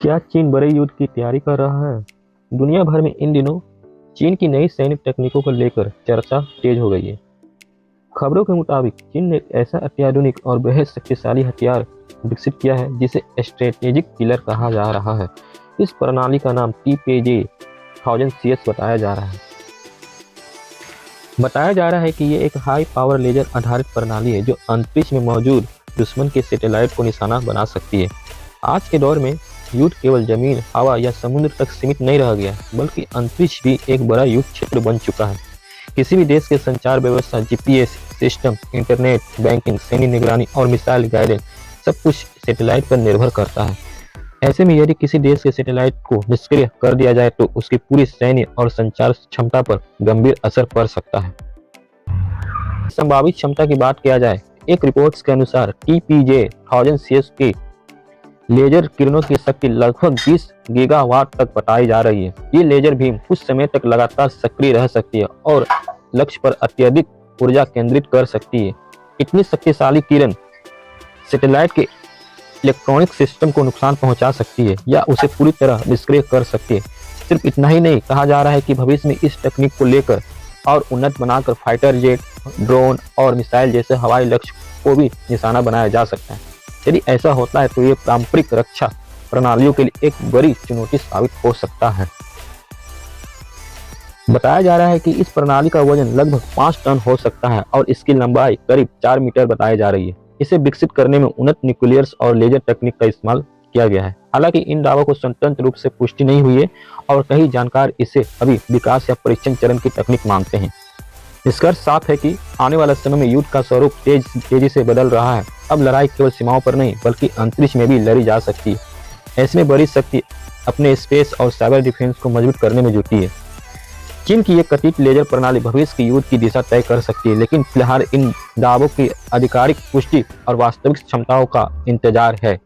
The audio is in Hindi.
क्या चीन बड़े युद्ध की तैयारी कर रहा है? दुनिया भर में इन दिनों चीन की नई सैनिक तकनीकों को लेकर चर्चा तेज हो गई है। खबरों के मुताबिक चीन ने एक ऐसा अत्याधुनिक और बेहद शक्तिशाली हथियार विकसित किया है जिसे स्ट्रेटेजिक किलर कहा जा रहा है। इस प्रणाली का नाम TPJ 1000 CS बताया जा रहा है कि ये एक हाई पावर लेजर आधारित प्रणाली है जो अंतरिक्ष में मौजूद दुश्मन के सैटेलाइट को निशाना बना सकती है। आज के दौर में युद्ध केवल जमीन, हवा या समुद्र तक सीमित नहीं रह गया, बल्कि अंतरिक्ष भी एक बड़ा युद्ध क्षेत्र बन चुका है। किसी भी देश के संचार व्यवस्था, GPS सिस्टम, इंटरनेट, बैंकिंग, सैन्य निगरानी और मिसाइल गाइडेंस सब कुछ सैटेलाइट पर निर्भर करता है। ऐसे में यदि किसी देश के सैटेलाइट को निष्क्रिय कर दिया जाए तो उसकी पूरी सैन्य और संचार क्षमता पर गंभीर असर पड़ सकता है। संभावित क्षमता की बात किया जाए, एक रिपोर्ट्स के अनुसार TPJ 1000 CS के लेजर किरणों की शक्ति लगभग 20 गीगावाट तक बताई जा रही है। ये लेजर बीम कुछ समय तक लगातार सक्रिय रह सकती है और लक्ष्य पर अत्यधिक ऊर्जा केंद्रित कर सकती है। इतनी शक्तिशाली किरण सैटेलाइट के इलेक्ट्रॉनिक सिस्टम को नुकसान पहुंचा सकती है या उसे पूरी तरह निष्क्रिय कर सकती है। सिर्फ इतना ही नहीं, कहा जा रहा है कि भविष्य में इस तकनीक को लेकर और उन्नत बनाकर फाइटर जेट, ड्रोन और मिसाइल जैसे हवाई लक्ष्य को भी निशाना बनाया जा सकता है। यदि ऐसा होता है तो ये पारंपरिक रक्षा प्रणालियों के लिए एक बड़ी चुनौती साबित हो सकता है। बताया जा रहा है कि इस प्रणाली का वजन लगभग 5 टन हो सकता है और इसकी लंबाई करीब 4 मीटर बताई जा रही है। इसे विकसित करने में उन्नत न्यूक्लियर्स और लेजर तकनीक का इस्तेमाल किया गया है। हालांकि इन दावों को स्वतंत्र रूप से पुष्टि नहीं हुई है और कई जानकार इसे अभी विकास या परीक्षण चरण की तकनीक मानते हैं। निष्कर्ष साफ है कि आने वाले समय में युद्ध का स्वरूप तेजी से बदल रहा है। अब लड़ाई केवल सीमाओं पर नहीं बल्कि अंतरिक्ष में भी लड़ी जा सकती है। ऐसे में बड़ी शक्ति अपने स्पेस और साइबर डिफेंस को मजबूत करने में जुटी है। चीन की ये कथित लेजर प्रणाली भविष्य की युद्ध की दिशा तय कर सकती है, लेकिन फिलहाल इन दावों की आधिकारिक पुष्टि और वास्तविक क्षमताओं का इंतजार है।